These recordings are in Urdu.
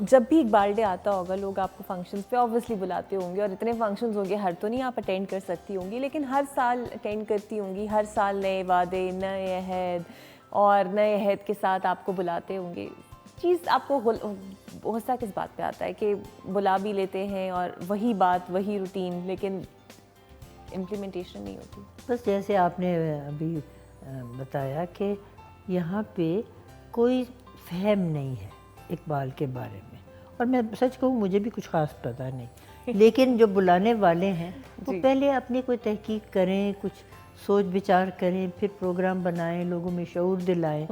جب بھی اقبال ڈے آتا ہوگا لوگ آپ کو فنکشنز پہ آبویسلی بلاتے ہوں گے، اور اتنے فنکشنز ہوں گے ہر تو نہیں آپ اٹینڈ کر سکتی ہوں گی، لیکن ہر سال اٹینڈ کرتی ہوں گی، ہر سال نئے وعدے، نئے عہد، اور نئے عہد کے ساتھ آپ کو بلاتے ہوں گے. چیز آپ کو غصہ کس بات پہ آتا ہے کہ بلا بھی لیتے ہیں اور وہی بات وہی روٹین، لیکن امپلیمنٹیشن نہیں ہوتی؟ بس جیسے آپ نے ابھی بتایا کہ یہاں پہ کوئی فہم نہیں ہے اقبال کے بارے میں، اور میں سچ کہوں مجھے بھی کچھ خاص پتہ نہیں، لیکن جو بلانے والے ہیں وہ پہلے اپنی کوئی تحقیق کریں، کچھ سوچ بچار کریں، پھر پروگرام بنائیں، لوگوں میں شعور دلائیں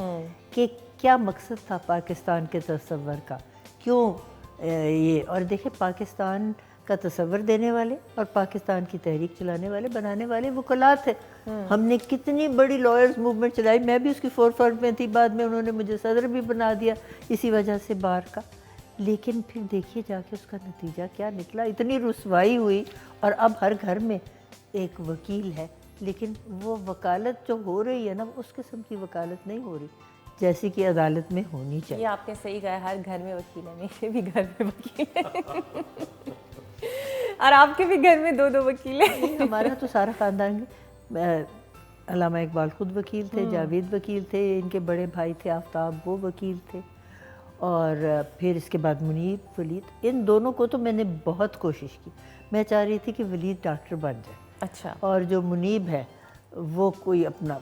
کہ کیا مقصد تھا پاکستان کے تصور کا، کیوں یہ. اور دیکھیں پاکستان کا تصور دینے والے اور پاکستان کی تحریک چلانے والے، بنانے والے وکلاء تھے. ہم نے کتنی بڑی لائرز موومنٹ چلائی، میں بھی اس کی فور فرنٹ میں تھی، بعد میں انہوں نے مجھے صدر بھی بنا دیا اسی وجہ سے بار کا. لیکن پھر دیکھیے جا کے اس کا نتیجہ کیا نکلا، اتنی رسوائی ہوئی، اور اب ہر گھر میں ایک وکیل ہے، لیکن وہ وکالت جو ہو رہی ہے نا، اس قسم کی وکالت نہیں ہو رہی جیسی کہ عدالت میں ہونی چاہیے. یہ آپ نے صحیح کہا، ہر گھر میں وکیل ہے، میرے بھی گھر میں وکیل ہے اور آپ کے بھی گھر میں دو دو وکیل ہیں. ہمارا تو سارا خاندان، علامہ اقبال خود وکیل تھے، جاوید وکیل تھے، ان کے بڑے بھائی تھے آفتاب، وہ وکیل تھے، اور پھر اس کے بعد منیب، ولید. ان دونوں کو تو میں نے بہت کوشش کی، میں چاہ رہی تھی کہ ولید ڈاکٹر بن جائے، اچھا، اور جو منیب ہے وہ کوئی اپنا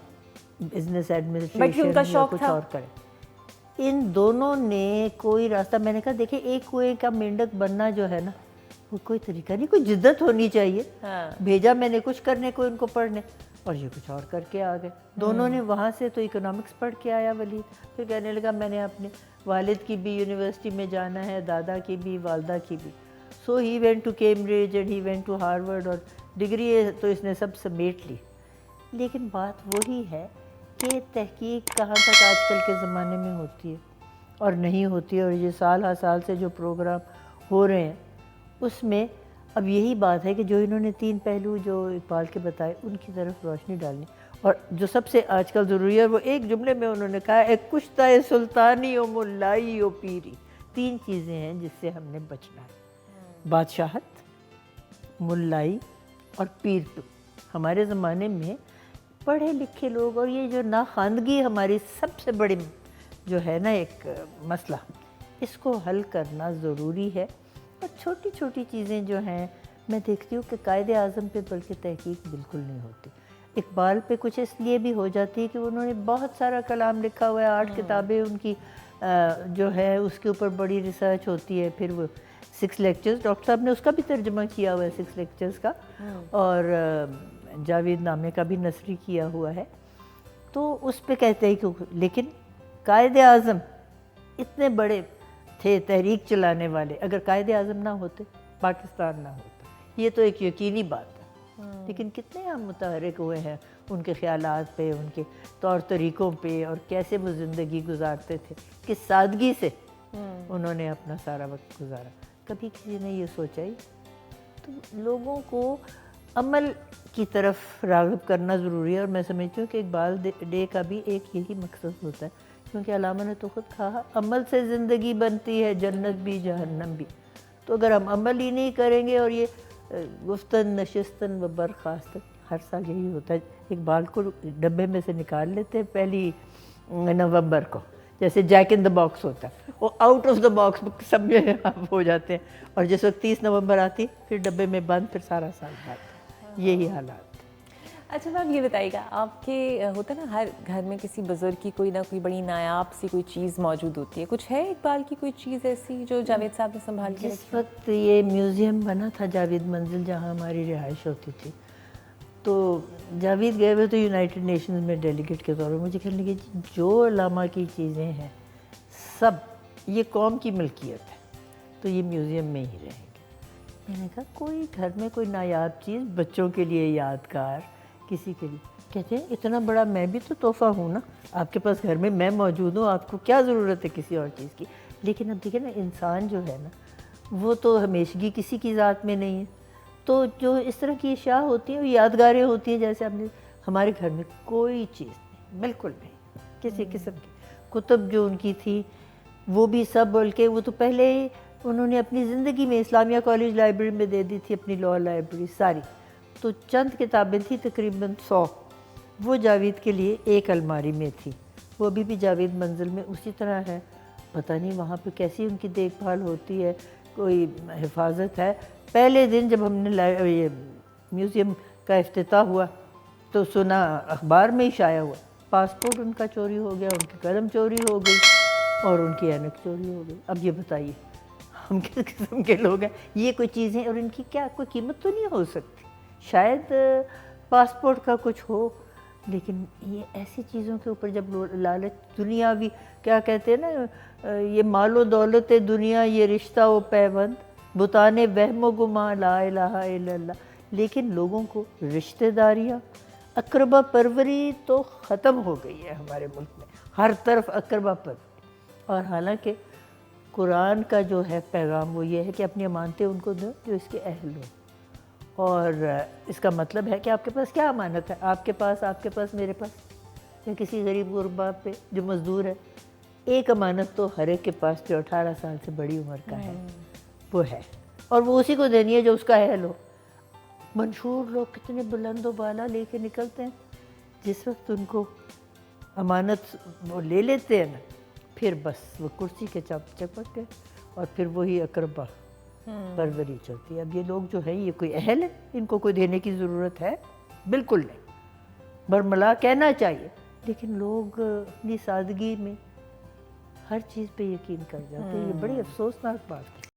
بزنس ان ایڈمنسٹریشن کا یا شوق کچھ تھا. اور کرے. ان دونوں نے کوئی راستہ، میں نے کہا دیکھیں ایک کنویں کا مینڈک بننا جو ہے نا، وہ کوئی طریقہ نہیں، کوئی جدت ہونی چاہیے. بھیجا میں نے کچھ کرنے کو ان کو پڑھنے، اور یہ کچھ اور کر کے آ گئے. دونوں نے وہاں سے تو اکنامکس پڑھ کے آیا ولید، پھر کہنے لگا میں نے اپنے والد کی بھی یونیورسٹی میں جانا ہے، دادا کی بھی، والدہ کی بھی. So he went to Cambridge and he went to Harvard, اور ڈگری تو اس نے سب سمیٹ لی. لیکن بات وہی ہے کہ تحقیق کہاں تک آج کل کے زمانے میں ہوتی ہے اور نہیں ہوتی ہے. اور یہ سال ہر سال سے جو پروگرام ہو رہے ہیں اس میں اب یہی بات ہے کہ جو انہوں نے تین پہلو جو اقبال کے بتائے ان کی طرف روشنی ڈالنی، اور جو سب سے آج کل ضروری ہے وہ ایک جملے میں انہوں نے کہا ہے، کشتہ سلطانی و ملائی و پیری. تین چیزیں ہیں جس سے ہم نے بچنا ہے، بادشاہت، ملائی اور پیرتو. ہمارے زمانے میں پڑھے لکھے لوگ، اور یہ جو ناخواندگی ہماری سب سے بڑی جو ہے نا ایک مسئلہ، اس کو حل کرنا ضروری ہے. اور چھوٹی چھوٹی چیزیں جو ہیں میں دیکھتی ہوں کہ قائد اعظم پہ بلکہ تحقیق بالکل نہیں ہوتی. اقبال پہ کچھ اس لیے بھی ہو جاتی ہے کہ انہوں نے بہت سارا کلام لکھا ہوا ہے، 8 کتابیں ان کی جو ہے اس کے اوپر بڑی ریسرچ ہوتی ہے. پھر وہ 6 لیکچرز، ڈاکٹر صاحب نے اس کا بھی ترجمہ کیا ہوا ہے 6 لیکچرز کا، اور جاوید نامے کا بھی نثری کیا ہوا ہے. تو اس پہ کہتے ہیں کہ لیکن قائد اعظم اتنے بڑے تھے تحریک چلانے والے، اگر قائد اعظم نہ ہوتے پاکستان نہ ہوتا، یہ تو ایک یقینی بات ہے. لیکن کتنے ہم متحرک ہوئے ہیں ان کے خیالات پہ، ان کے طور طریقوں پہ، اور کیسے وہ زندگی گزارتے تھے، کس سادگی سے انہوں نے اپنا سارا وقت گزارا. کبھی کسی نے یہ سوچا ہی؟ تو لوگوں کو عمل کی طرف راغب کرنا ضروری ہے. اور میں سمجھتی ہوں کہ اقبال ڈے کا بھی ایک یہی مقصد ہوتا ہے، کیونکہ علامہ نے تو خود کہا عمل سے زندگی بنتی ہے جنت بھی جہنم بھی. تو اگر ہم عمل ہی نہیں کریں گے، اور یہ گفتن نشستن و برخاستن ہر سال یہی ہوتا ہے. اقبال کو ڈبے میں سے نکال لیتے ہیں 1 نومبر کو، جیسے جیک ان دا باکس ہوتا ہے، وہ آؤٹ آف دا باکس سب میں ہو جاتے ہیں، اور جس وقت 30 نومبر آتی پھر ڈبے میں بند، پھر سارا سال بند. یہی حالات. اچھا میم یہ بتائیے گا، آپ کے ہوتا ہے نا ہر گھر میں کسی بزرگ کی کوئی نہ کوئی بڑی نایاب سی کوئی چیز موجود ہوتی ہے، کچھ ہے اقبال کی کوئی چیز ایسی جو جاوید صاحب نے سنبھال کے جس رکھی؟ وقت یہ میوزیم بنا تھا جاوید منزل جہاں ہماری رہائش ہوتی تھی، تو جاوید گئے ہوئے تو یونائٹڈ نیشنز میں ڈیلیگیٹ کے طور پر مجھے کہنے لگے جو علامہ کی چیزیں ہیں سب یہ قوم کی ملکیت ہے، تو یہ میوزیم میں ہی رہیں گے. میں نے کہا کوئی گھر میں کوئی نایاب چیز بچوں کے لیے یادگار، کسی کے لیے. کہتے ہیں اتنا بڑا میں بھی تو تحفہ ہوں نا، آپ کے پاس گھر میں موجود ہوں، آپ کو کیا ضرورت ہے کسی اور چیز کی. لیکن اب دیکھیں نا انسان جو ہے نا وہ تو ہمیشگی کسی کی ذات میں نہیں ہے، تو جو اس طرح کی اشیاء ہوتی ہیں وہ یادگاریں ہوتی ہیں. جیسے ہمارے گھر میں کوئی چیز نہیں، بالکل نہیں کسی قسم کی. کتب جو ان کی تھی وہ بھی سب بلکہ وہ تو پہلے انہوں نے اپنی زندگی میں اسلامیہ کالج لائبریری میں دے دی تھی اپنی لاء لائبریری ساری، تو چند کتابیں تھیں تقریباً 100، وہ جاوید کے لیے ایک الماری میں تھی، وہ ابھی بھی جاوید منزل میں اسی طرح ہے، پتہ نہیں وہاں پہ کیسی ان کی دیکھ بھال ہوتی ہے، کوئی حفاظت ہے۔ پہلے دن جب ہم نے یہ میوزیم کا افتتاح ہوا تو سنا اخبار میں ہی شائع ہوا، پاسپورٹ ان کا چوری ہو گیا، ان کی قلم چوری ہو گئی اور ان کی اینک چوری ہو گئی۔ اب یہ بتائیے ہم کس قسم کے لوگ ہیں؟ یہ کوئی چیزیں اور ان کی کیا کوئی قیمت تو نہیں ہو سکتی، شاید پاسپورٹ کا کچھ ہو، لیکن یہ ایسی چیزوں کے اوپر جب لالچ، دنیاوی کیا کہتے ہیں نا، یہ مال و دولت دنیا، یہ رشتہ و پیوند، بتانے وہم و گماں لا الہ الا اللہ، لیکن لوگوں کو رشتہ داریاں، اقربا پروری تو ختم ہو گئی ہے ہمارے ملک میں، ہر طرف اقربا پروری۔ اور حالانکہ قرآن کا جو ہے پیغام وہ یہ ہے کہ اپنی امانتیں ان کو دو جو اس کے اہل ہو، اور اس کا مطلب ہے کہ آپ کے پاس کیا امانت ہے، آپ کے پاس میرے پاس یا کسی غریب غربا پہ جو مزدور ہے، ایک امانت تو ہر ایک کے پاس جو 18 سال سے بڑی عمر کا ہے وہ ہے، اور وہ اسی کو دینی ہے جو اس کا اہل ہو۔ منشور لوگ کتنے بلند و بالا لے کے نکلتے ہیں، جس وقت ان کو امانت وہ لے لیتے ہیں نا، پھر بس وہ کرسی کے چپک گئے، اور پھر وہی اقربا پروری چلتی ہے۔ اب یہ لوگ جو ہیں یہ کوئی اہل ہے، ان کو کوئی دینے کی ضرورت ہے؟ بالکل نہیں، برملا کہنا چاہیے، لیکن لوگ اپنی سادگی میں ہر چیز پہ یقین کر جاتے ہیں، یہ بڑی افسوسناک بات ہے۔